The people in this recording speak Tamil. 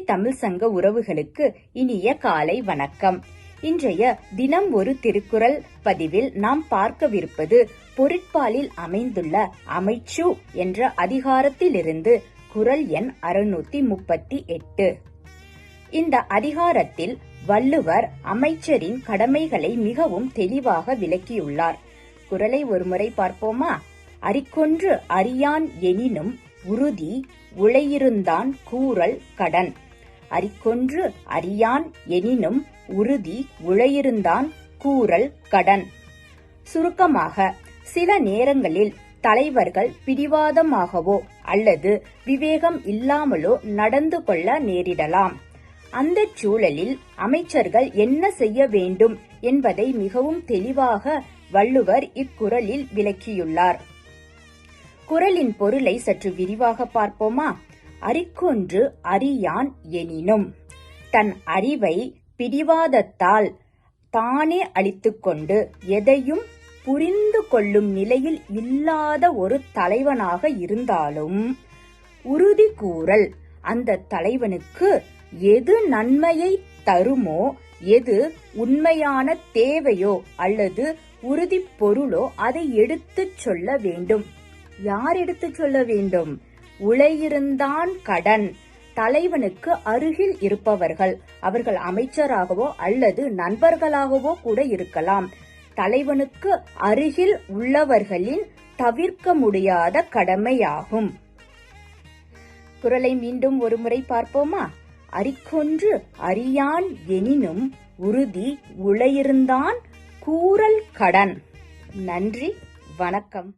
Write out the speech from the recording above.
தமிழ் சங்க உறவுகளுக்கு இனிய காலை வணக்கம். இன்றைய தினம் ஒரு திருக்குறள் பதிவில் நாம் பார்க்கவிருப்பது பொருட்பாலில் அமைந்துள்ள அமைச்சு என்ற அதிகாரத்திலிருந்து குறள் எண் 638. இந்த அதிகாரத்தில் வள்ளுவர் அமைச்சரின் கடமைகளை மிகவும் தெளிவாக விளக்கியுள்ளார். குறளை ஒருமுறை பார்ப்போமா? அரிக்கொன்று அறியான் எனினும் உறுதி உளையிருந்தான் கூறல் கடன். அரிக்கொன்று அறியான் எனினும் உறுதி உளையிருந்தான் கூறல் கடன். சுருக்கமாக, சில நேரங்களில் தலைவர்கள் பிடிவாதமாகவோ அல்லது விவேகம் இல்லாமலோ நடந்து கொள்ள நேரிடலாம். அந்த சூழலில் அமைச்சர்கள் என்ன செய்ய வேண்டும் என்பதை மிகவும் தெளிவாக வள்ளுவர் இக்குறளில் விளக்கியுள்ளார். குறளின் பொருளை சற்று விரிவாக பார்ப்போமா? அரிக்கொன்று அறியான் எனினும், தன் அறிவை பிடிவாதத்தால் தானே அழித்துக்கொண்டு எதையும் புரிந்து கொள்ளும் நிலையில் இல்லாத ஒரு தலைவனாக இருந்தாலும் உறுதி கூறல், அந்த தலைவனுக்கு எது நன்மையை தருமோ, எது உண்மையான தேவையோ அல்லது உறுதி பொருளோ அதை எடுத்துச் சொல்ல வேண்டும். யார் எடுத்துச் சொல்ல வேண்டும்? உளையிருந்தான் கடன். தலைவனுக்கு அருகில் இருப்பவர்கள், அவர்கள் அமைச்சராகவோ அல்லது நண்பர்களாகவோ கூட இருக்கலாம். தலைவனுக்கு அருகில் உள்ளவர்களின் தவிர்க்க முடியாத கடமையாகும். குறளை மீண்டும் ஒரு முறை பார்ப்போமா? அரிக்கொன்று அறியான் எனினும் உறுதி உளையிருந்தான் கூறல் கடன். நன்றி, வணக்கம்.